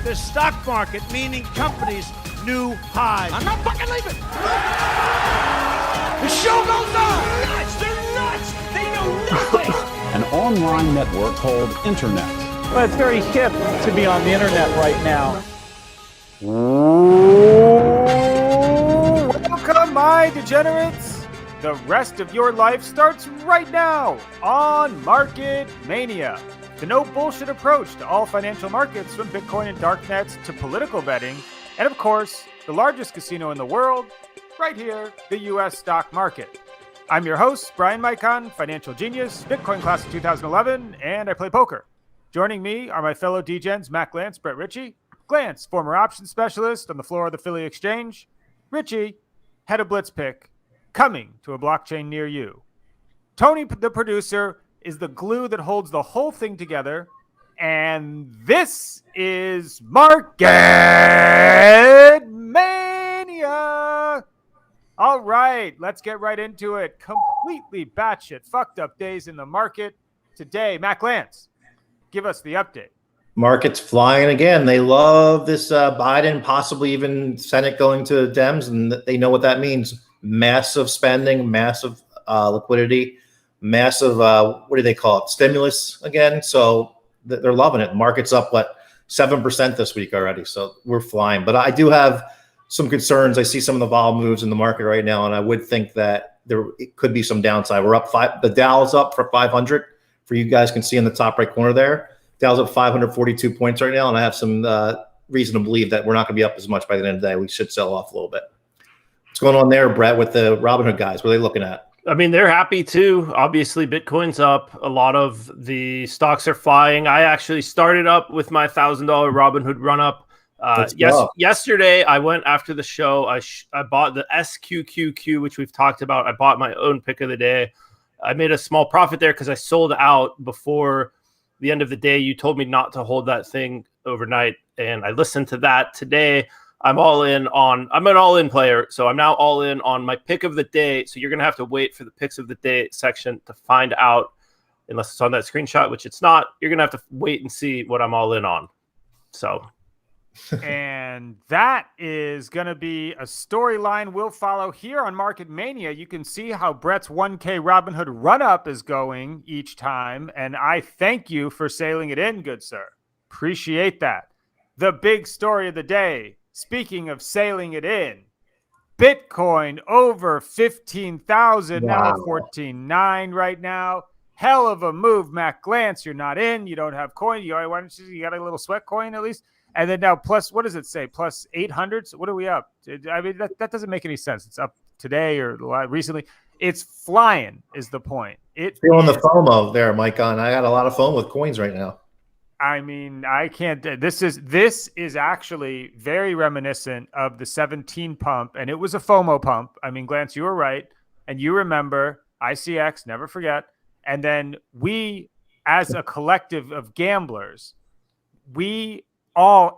the stock market, meaning companies, new highs. I'm not fucking leaving. The show goes on. Nuts. They're nuts. They know nothing. An online network called Internet. Well, it's very hip to be on the internet right now. Welcome, my degenerates. The rest of your life starts right now on Market Mania. The no bullshit approach to all financial markets, from Bitcoin and darknets to political betting, and of course, the largest casino in the world, right here, the U.S. stock market. I'm your host, Brian Micon, financial genius, Bitcoin class of 2011, and I play poker. Joining me are my fellow degens, Matt Glantz, Brett Ritchie. Glantz, former options specialist on the floor of the Philly Exchange. Ritchie, head of BlitzPick, coming to a blockchain near you. Tony, the producer, is the glue that holds the whole thing together. And this is Market Mania. All right, let's get right into it. Completely batshit fucked up days in the market today. Matt Glantz, give us the update. Market's flying again. They love this Biden, possibly even Senate going to Dems, and they know what that means. Massive spending, massive liquidity, massive, what do they call it, stimulus again. So they're loving it. Market's up, 7% this week already. So we're flying. But I do have some concerns. I see some of the vol moves in the market right now, and I would think that it could be some downside. We're up the Dow's up for 500. For you guys can see in the top right corner there. Dow's up 542 points right now, and I have some reason to believe that we're not going to be up as much by the end of the day. We should sell off a little bit. What's going on there, Brett, with the Robinhood guys? What are they looking at? I mean, they're happy too. Obviously, Bitcoin's up. A lot of the stocks are flying. I actually started up with my $1,000 Robinhood run up. Yesterday, I went after the show. I bought the SQQQ, which we've talked about. I bought my own pick of the day. I made a small profit there because I sold out before the end of the day. You told me not to hold that thing overnight, and I listened to that today. I'm an all-in player, so I'm now all in on my pick of the day. So you're going to have to wait for the picks of the day section to find out, unless it's on that screenshot, which it's not. You're going to have to wait and see what I'm all in on. So, and that is going to be a storyline we'll follow here on Market Mania. You can see how Brett's 1K Robinhood run-up is going each time, and I thank you for sailing it in, good sir. Appreciate that. The big story of the day, speaking of sailing it in, Bitcoin over 15,000, now at 14.9 right now. Hell of a move, Matt Glantz. You're not in. You don't have coin. You got a little sweat coin at least. And then now plus, what does it say? Plus 800? So what are we up? I mean, that doesn't make any sense. It's up today or recently. It's flying is the point. Feeling the FOMO there, Mike. I got a lot of FOMO with coins right now. I mean, I can't. This is actually very reminiscent of the 17 pump, and it was a FOMO pump. I mean, Glantz, you were right, and you remember ICX, never forget. And then we, as a collective of gamblers,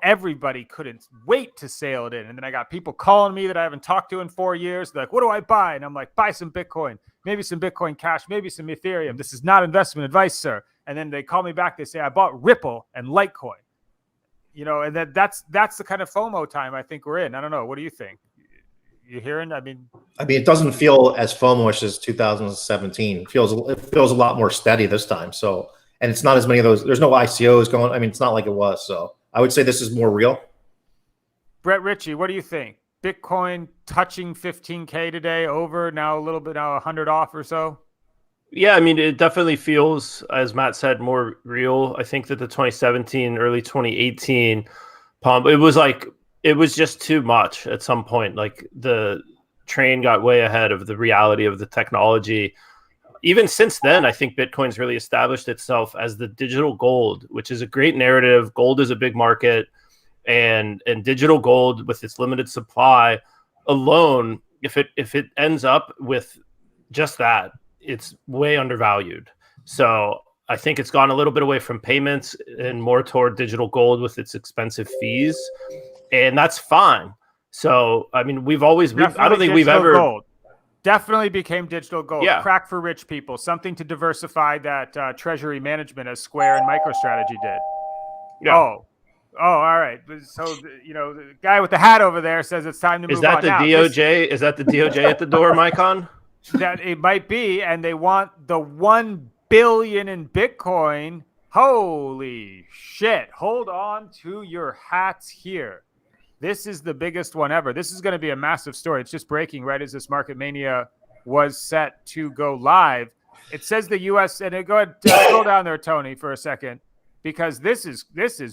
everybody couldn't wait to sail it in. And then I got people calling me that I haven't talked to in 4 years. They're like, what do I buy? And I'm like, buy some Bitcoin, maybe some Bitcoin Cash, maybe some Ethereum. This is not investment advice, sir. And then they call me back. They say, I bought Ripple and Litecoin. And that's the kind of FOMO time I think we're in. I don't know. What do you think? You hearing? I mean, it doesn't feel as FOMO-ish as 2017. It feels a lot more steady this time. So, and it's not as many of those. There's no ICOs going. I mean, it's not like it was. So I would say this is more real. Brett Ritchie, what do you think? Bitcoin touching 15K today, over now a little bit, now 100 off or so? Yeah, I mean, it definitely feels, as Matt said, more real. I think that the 2017, early 2018 pump, it was just too much at some point. Like the train got way ahead of the reality of the technology. Even since then, I think Bitcoin's really established itself as the digital gold, which is a great narrative. Gold is a big market, and digital gold with its limited supply alone, if it ends up with just that, it's way undervalued. So I think it's gone a little bit away from payments and more toward digital gold with its expensive fees, and that's fine. So I mean, I don't think we've ever. Gold. Definitely became digital gold. Yeah. Crack for rich people. Something to diversify that treasury management as Square and MicroStrategy did. Yeah. Oh, Oh, all right. So the guy with the hat over there says it's time to move on. Is that the DOJ? Is that the DOJ at the door, Mycon? That it might be, and they want the 1 billion in Bitcoin. Holy shit. Hold on to your hats here. This is the biggest one ever. This is going to be a massive story. It's just breaking right as this Market Mania was set to go live. It says the U.S. and go ahead, scroll down there, Tony, for a second, because this is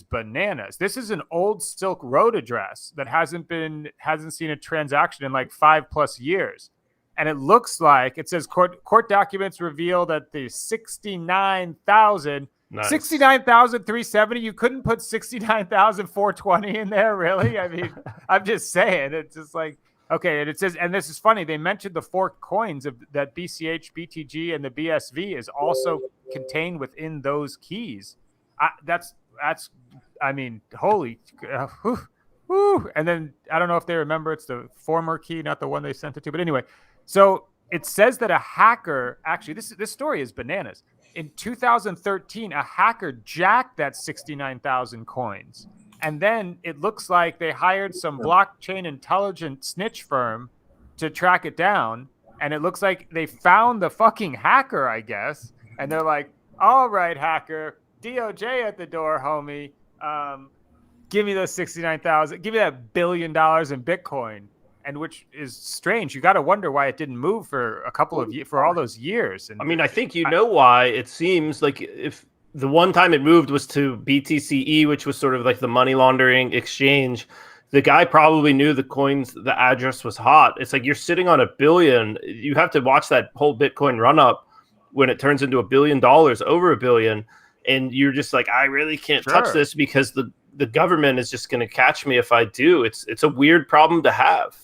bananas. This is an old Silk Road address that hasn't seen a transaction in like 5+ years. And it looks like it says court documents reveal that the 69,370. You couldn't put 69,420 in there, really? I mean, I'm just saying. It's just like, okay. And it says, and this is funny. They mentioned the 4 coins of that BCH, BTG, and the BSV is also contained within those keys. That's. I mean, holy. Whew. And then I don't know if they remember it's the former key, not the one they sent it to. But anyway. So it says that a hacker, actually, this story is bananas. In 2013, a hacker jacked that 69,000 coins. And then it looks like they hired some blockchain intelligent snitch firm to track it down. And it looks like they found the fucking hacker, I guess. And they're like, all right, hacker, DOJ at the door, homie. Give me those 69,000. Give me that $1 billion in Bitcoin. And which is strange. You got to wonder why it didn't move for a couple of years, for all those years. And I mean, I think why. It seems like if the one time it moved was to BTCE, which was sort of like the money laundering exchange, the guy probably knew the address was hot. It's like you're sitting on $1 billion. You have to watch that whole Bitcoin run up when it turns into $1 billion, over $1 billion. And you're just like, I really can't touch this because the government is just going to catch me if I do. It's a weird problem to have.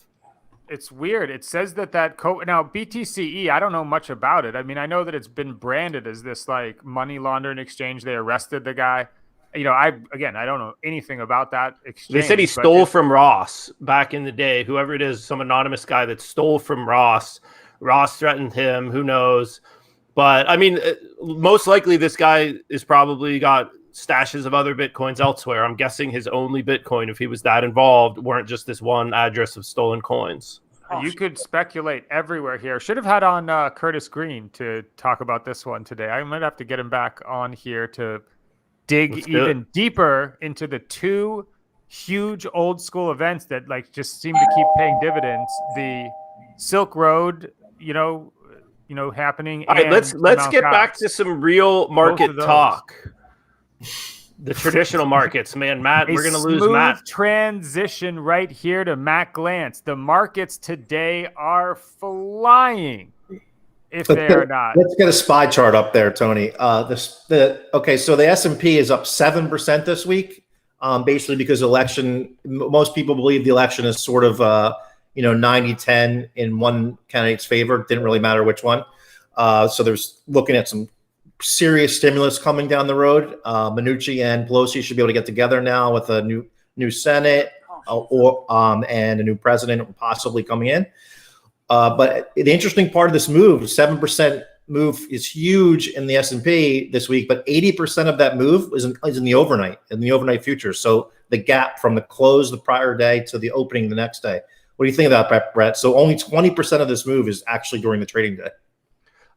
It's weird. It says that now BTCE, I don't know much about it. I mean, I know that it's been branded as this like money laundering exchange. They arrested the guy. I don't know anything about that exchange. They said he stole from Ross back in the day. Whoever it is, some anonymous guy that stole from Ross. Ross threatened him. Who knows? But I mean, most likely this guy is probably got stashes of other Bitcoins elsewhere. I'm guessing his only Bitcoin, if he was that involved, weren't just this one address of stolen coins. You could speculate everywhere here. Should have had on Curtis Green to talk about this one today. I might have to get him back on here to dig even deeper into the 2 huge old school events that like just seem to keep paying dividends. The Silk Road, happening. All right, let's get back to some real market talk. The traditional markets, man. Matt, we're going to lose Matt. Transition right here to Matt Glantz. The markets today are flying. If they are not, let's get a SPY chart up there, Tony. So the S&P is up 7% this week, basically because election. Most people believe the election is sort of 90-10 in one candidate's favor. Didn't really matter which one. So there's looking at some serious stimulus coming down the road. Mnuchin and Pelosi should be able to get together now with a new Senate and a new president possibly coming in. But the interesting part of this move, 7% move, is huge in the S&P this week. But 80% of that move is in the overnight futures. So the gap from the close the prior day to the opening the next day. What do you think about that, Brett? So only 20% of this move is actually during the trading day.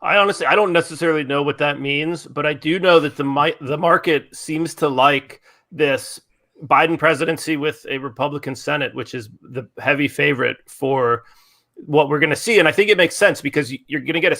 I don't necessarily know what that means, but I do know that the market seems to like this Biden presidency with a Republican Senate, which is the heavy favorite for what we're going to see. And I think it makes sense because you're going to get a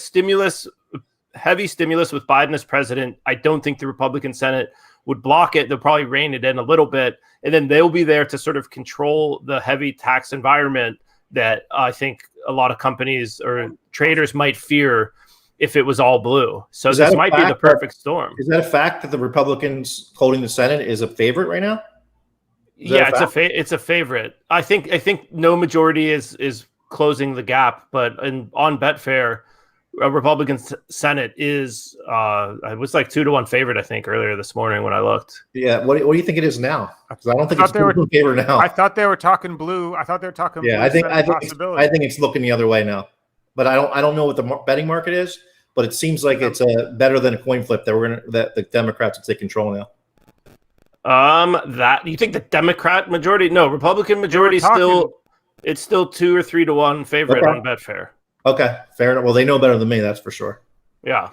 heavy stimulus with Biden as president. I don't think the Republican Senate would block it. They'll probably rein it in a little bit, and then they'll be there to sort of control the heavy tax environment that I think a lot of companies or traders might fear if it was all blue. So this might be the perfect storm. Is that a fact that the Republicans holding the Senate is a favorite right now? Yeah, it's a favorite. I think no majority is closing the gap, but on Betfair, a Republican Senate is it was like 2-1 favorite, I think, earlier this morning when I looked. Yeah, what do you think it is now? Because I don't think it's 2-1 favor now. I thought they were talking blue. I thought they were talking blue. I think it's looking the other way now. But I don't know what the betting market is. But it seems like it's better than a coin flip that the Democrats would take control now. That you think the Democrat majority? No, Republican majority still. It's still 2 or 3 to 1 favorite on Betfair. Okay, fair enough. Well, they know better than me, that's for sure. Yeah.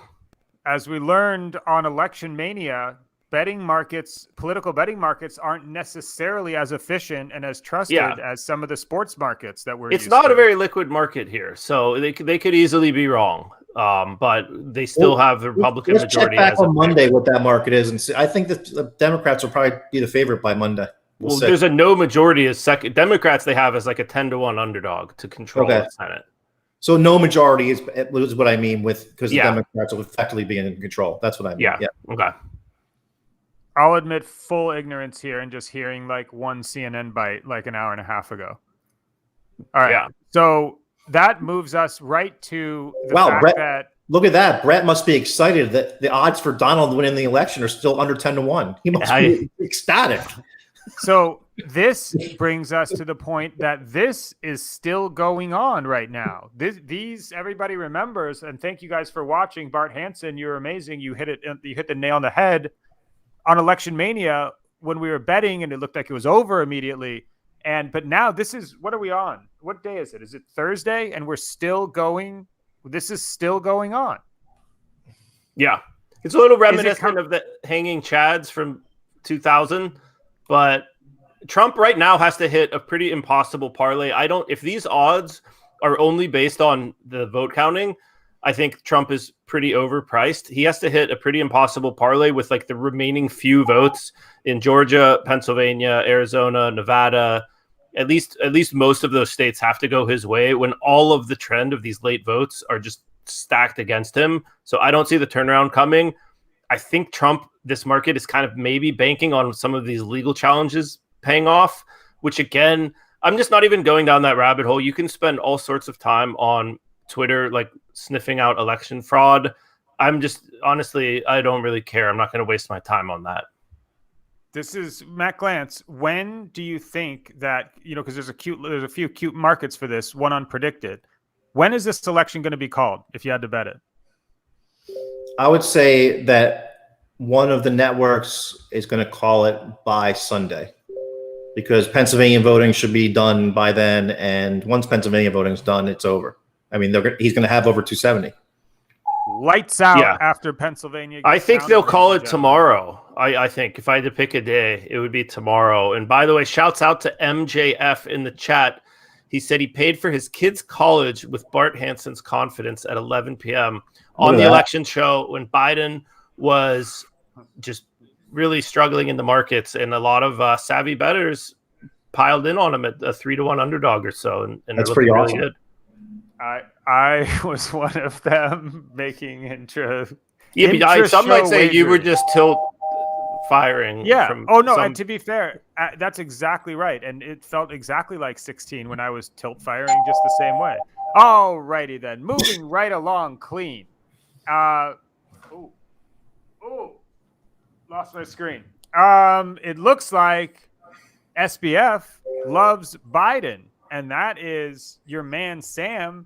As we learned on Election Mania, betting markets, political betting markets, aren't necessarily as efficient and as trusted as some of the sports markets that we're. It's not a very liquid market here, so they could easily be wrong. But they still have the Republican majority. Check back on Monday what that market is, and see. I think that the Democrats will probably be the favorite by Monday. Well, there's a no majority as second. Democrats they have as like a 10 to 1 underdog to control the Senate. So no majority is what I mean with because the Democrats will effectively be in control. That's what I mean. Yeah. Okay. I'll admit full ignorance here and just hearing like one CNN bite like an hour and a half ago. All right. Yeah. So that moves us right to the fact Brett, that look at that. Brett must be excited that the odds for Donald winning the election are still under 10 to 1. He must be ecstatic. So this brings us to the point that this is still going on right now. These everybody remembers, and thank you guys for watching. Bart Hansen, you're amazing. You hit the nail on the head on Election Mania when we were betting, and it looked like it was over immediately. But now this is, what are we on? What day is it? Is it Thursday? And we're still going. This is still going on. Yeah, it's a little reminiscent of the hanging chads from 2000. But Trump right now has to hit a pretty impossible parlay. If these odds are only based on the vote counting, I think Trump is pretty overpriced. He has to hit a pretty impossible parlay with like the remaining few votes in Georgia, Pennsylvania, Arizona, Nevada. At least most of those states have to go his way when all of the trend of these late votes are just stacked against him. So I don't see the turnaround coming. I think this market is kind of maybe banking on some of these legal challenges paying off, which again, I'm just not even going down that rabbit hole. You can spend all sorts of time on Twitter, like sniffing out election fraud. I'm just, honestly, I don't really care. I'm not going to waste my time on that. This is Matt Glantz. When do you think that, because there's a few cute markets for this, one unpredicted. When is this election going to be called if you had to bet it? I would say that one of the networks is going to call it by Sunday because Pennsylvania voting should be done by then. And once Pennsylvania voting is done, it's over. I mean, he's going to have over 270. Lights out after Pennsylvania. I think they'll call it tomorrow. I think if I had to pick a day, it would be tomorrow. And by the way, shouts out to MJF in the chat. He said he paid for his kids' college with Bart Hansen's confidence at 11 p.m. on the election show when Biden was just really struggling in the markets, and a lot of savvy bettors piled in on him at a 3 to 1 underdog or so, and that's pretty awesome. Really good. I was one of them making intro. Yeah, but some might say you were just tilt firing. Yeah. And to be fair, that's exactly right, and it felt exactly like 16 when I was tilt firing just the same way. All righty then, moving right along, clean. Lost my screen. It looks like SBF loves Biden, and that is your man Sam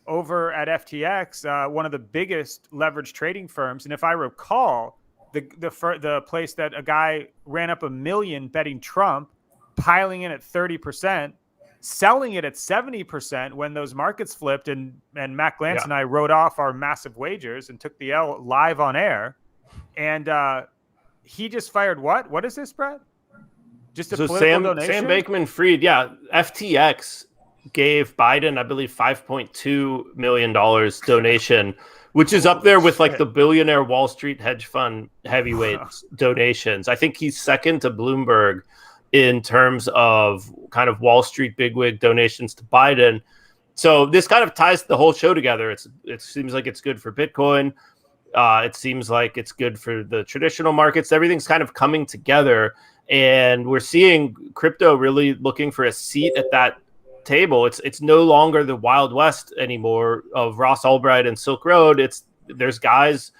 over at FTX, one of the biggest leverage trading firms. And if I recall, the place that a guy ran up $1 million betting Trump, piling in at 30%, selling it at 70% when those markets flipped, and Matt Glantz and I wrote off our massive wagers and took the L live on air. And he just fired what? What is this, Brett? Just a political donation? Sam Bankman-Fried, FTX gave Biden, I believe, $5.2 million donation, which is up there with like the billionaire Wall Street hedge fund heavyweight donations. I think he's second to Bloomberg in terms of kind of Wall Street bigwig donations to Biden. So this kind of ties the whole show together. It seems like it's good for Bitcoin. It seems like it's good for the traditional markets. Everything's kind of coming together, and we're seeing crypto really looking for a seat at that table. It's no longer the Wild West anymore of Ross Ulbright and Silk Road. There's guys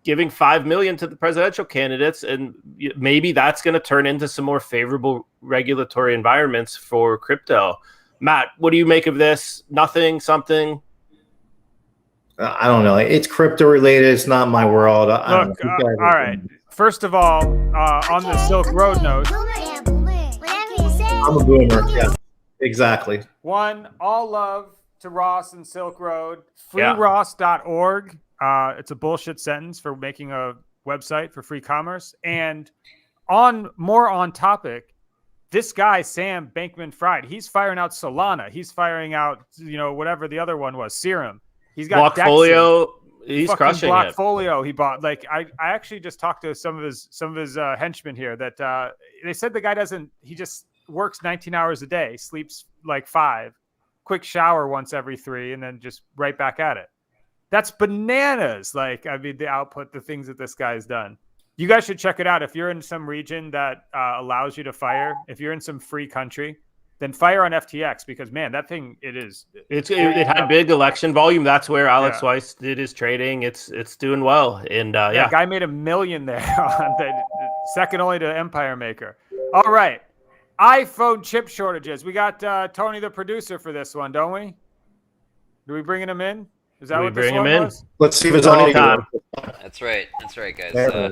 giving $5 million to the presidential candidates, and maybe that's going to turn into some more favorable regulatory environments for crypto. Matt, what do you make of this? Nothing, something? I don't know. It's crypto related. It's not my world. Look, all right. first of all, on the Silk Road note, I'm a boomer. Yeah, exactly. one, all love to Ross and Silk Road. Yeah. FreeRoss.org. It's a bullshit sentence for making a website for free commerce. And on topic, this guy, Sam Bankman-Fried, he's firing out Solana. He's firing out, whatever the other one was, Serum. He's got Blockfolio. He's fucking crushing it. Blockfolio he bought. Like I actually just talked to some of his henchmen here that they said the guy he just works 19 hours a day, sleeps like 5, quick shower once every 3, and then just right back at it. That's bananas. Like, I mean, the output, the things that this guy's done. You guys should check it out. If you're in some region that allows you to fire, if you're in some free country, then fire on FTX because, man, that thing, it had big election volume. That's where Alex Weiss did his trading. It's doing well. And guy made $1 million there on second only to Empire Maker. All right. iPhone chip shortages. We got Tony, the producer, for this one, don't we? Do we bringing him in? Is that what this one was? Let's see if it's on time. That's right, guys.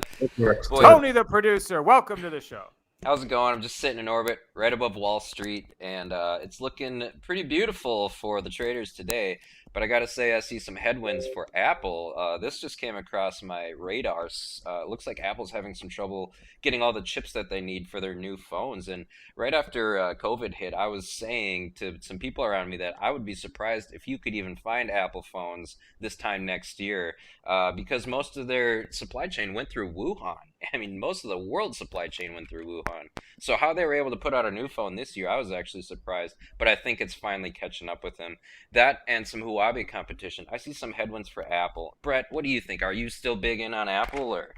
Tony, the producer, welcome to the show. How's it going? I'm just sitting in orbit right above Wall Street, and it's looking pretty beautiful for the traders today. But I got to say, I see some headwinds for Apple. This just came across my radar. It looks like Apple's having some trouble getting all the chips that they need for their new phones. And right after COVID hit, I was saying to some people around me that I would be surprised if you could even find Apple phones this time next year, because most of their supply chain went through Wuhan. I mean, most of the world's supply chain went through Wuhan. So how they were able to put out a new phone this year, I was actually surprised. But I think it's finally catching up with them. That and some Huawei competition. I see some headwinds for Apple. Brett, what do you think? Are you still big in on Apple, or?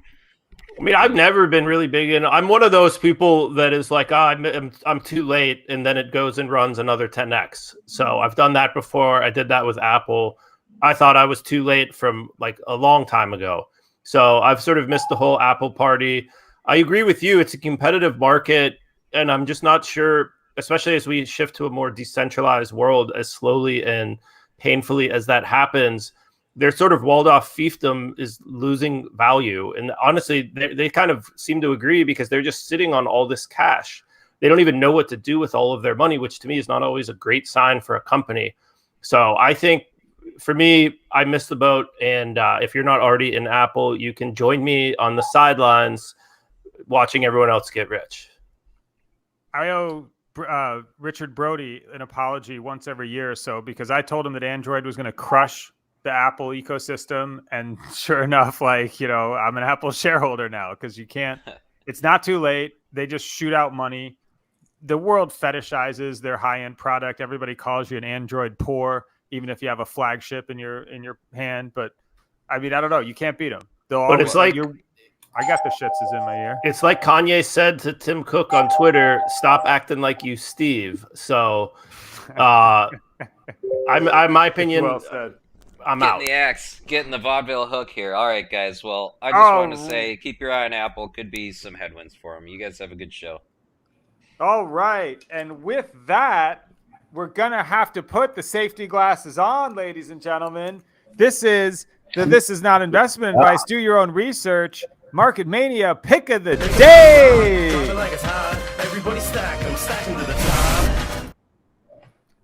I mean, I've never been really big in. I'm one of those people that is like, I'm too late, and then it goes and runs another 10x. So I've done that before. I did that with Apple. I thought I was too late from like a long time ago. So I've sort of missed the whole Apple party. I agree with you. It's a competitive market, and I'm just not sure, especially as we shift to a more decentralized world, as slowly and painfully as that happens, their sort of walled off fiefdom is losing value. And honestly, they kind of seem to agree because they're just sitting on all this cash. They don't even know what to do with all of their money, which to me is not always a great sign for a company. So I think for me, I missed the boat. And if you're not already in Apple, you can join me on the sidelines watching everyone else get rich. I owe Richard Brody an apology once every year or so because I told him that Android was going to crush the Apple ecosystem. And sure enough, like, I'm an Apple shareholder now because you can't, it's not too late. They just shoot out money. The world fetishizes their high-end product. Everybody calls you an Android poor, even if you have a flagship in your hand. But I mean, I don't know. You can't beat them. But it's like, I got the shits is in my ear. It's like Kanye said to Tim Cook on Twitter, "Stop acting like you, Steve." So, my opinion, well said. I'm out. Getting the axe, getting the vaudeville hook here. All right, guys. Well, I just wanted to say, keep your eye on Apple. Could be some headwinds for them. You guys have a good show. All right, and with that, we're gonna have to put the safety glasses on, ladies and gentlemen. This is not investment advice. Do your own research. Market Mania pick of the day.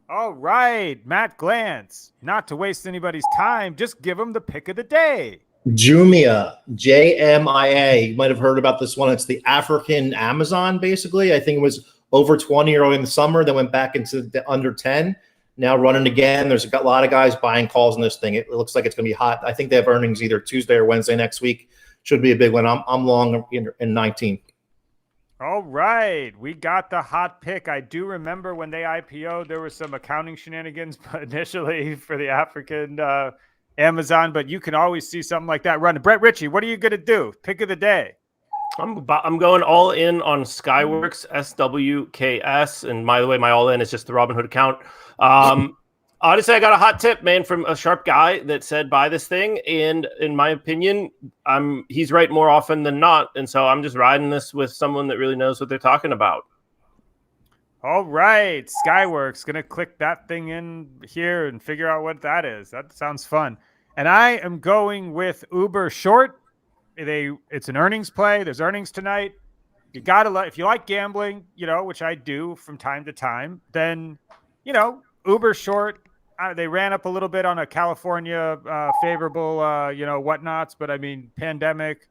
All right, Matt Glantz. Not to waste anybody's time, just give them the pick of the day. Jumia, JMIA. You might have heard about this one. It's the African Amazon, basically. I think it was over 20 early in the summer, then went back into the under 10. Now running again. There's a lot of guys buying calls on this thing. It looks like it's going to be hot. I think they have earnings either Tuesday or Wednesday next week. Should be a big one. I'm long in 19. All right, we got the hot pick. I do remember when they IPO'd, there was some accounting shenanigans initially for the African Amazon, but you can always see something like that run. Brett Ritchie, what are you going to do? Pick of the day. I'm going all in on Skyworks, SWKS. And by the way, my all in is just the Robinhood account. Honestly, I got a hot tip, man, from a sharp guy that said buy this thing. And in my opinion, he's right more often than not. And so I'm just riding this with someone that really knows what they're talking about. All right, Skyworks. Going to click that thing in here and figure out what that is. That sounds fun. And I am going with Uber Short. it's an earnings play. There's earnings tonight. You gotta if you like gambling, which I do from time to time, then Uber short. They ran up a little bit on a California favorable, whatnots. But I mean, pandemic.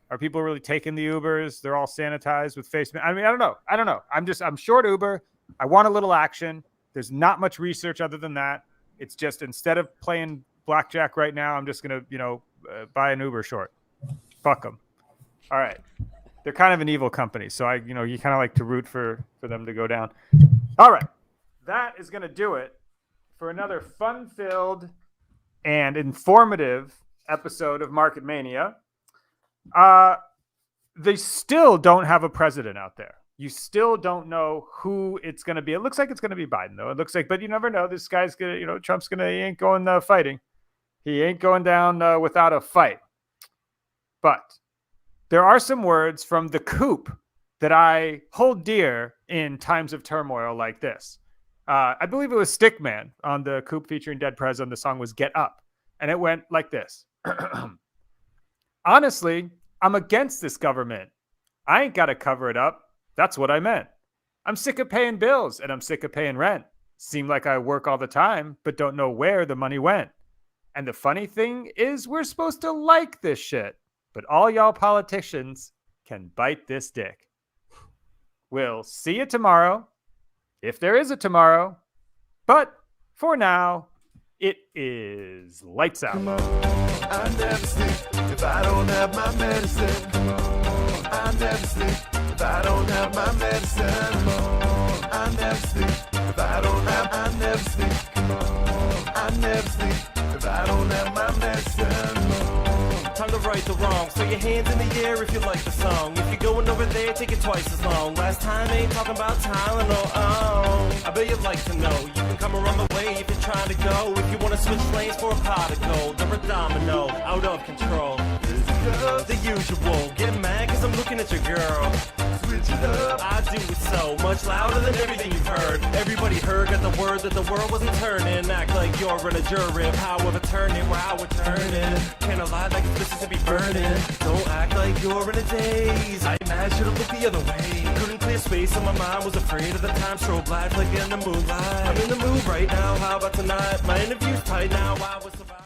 Are people really taking the Ubers? They're all sanitized with face masks. I mean, I don't know. I'm short Uber. I want a little action. There's not much research other than that. It's just instead of playing blackjack right now, I'm just gonna, buy an Uber short. Fuck them. All right. They're kind of an evil company, so you kind of like to root for them to go down. All right, that is going to do it for another fun-filled and informative episode of Market Mania. They still don't have a president out there. You still don't know who it's going to be. It looks like it's going to be Biden, though. It looks like, but you never know. This guy's going to, Trump's going to, he ain't going fighting. He ain't going down without a fight. But there are some words from the coup that I hold dear in times of turmoil like this. I believe it was Stickman on the coup featuring Dead Prez, and the song was Get Up. And it went like this. Honestly, I'm against this government. I ain't got to cover it up. That's what I meant. I'm sick of paying bills, and I'm sick of paying rent. Seem like I work all the time, but don't know where the money went. And the funny thing is we're supposed to like this shit. But all y'all politicians can bite this dick. We'll see you tomorrow, if there is a tomorrow. But for now, it is lights out. I never sleep if I don't have my medicine. I never sleep if I don't have my medicine. I never sleep if I don't have. I never sleep. I never sleep if I don't have my medicine. Time to right the wrong, so your hands in the air if you like the song. If you're going over there, take it twice as long. Last time ain't talking about Tylenol. Oh, I bet you'd like to know. You can come around the way if you're trying to go. If you want to switch lanes for a pot of gold, or a domino, out of control. The usual, get mad cause I'm looking at your girl. Switch it up. I do it so much louder than everything you've heard. Everybody heard, got the word that the world wasn't turning. Act like you're in a jury of how we're turning, where I would turn in. Can't lie like it's Mississippi burning. Don't act like you're in a daze. I imagine should've looked the other way. Couldn't clear space on my mind, was afraid of the time. Strobe light like in the moonlight. I'm in the mood right now, how about tonight? My interview's tight now, I was surviving.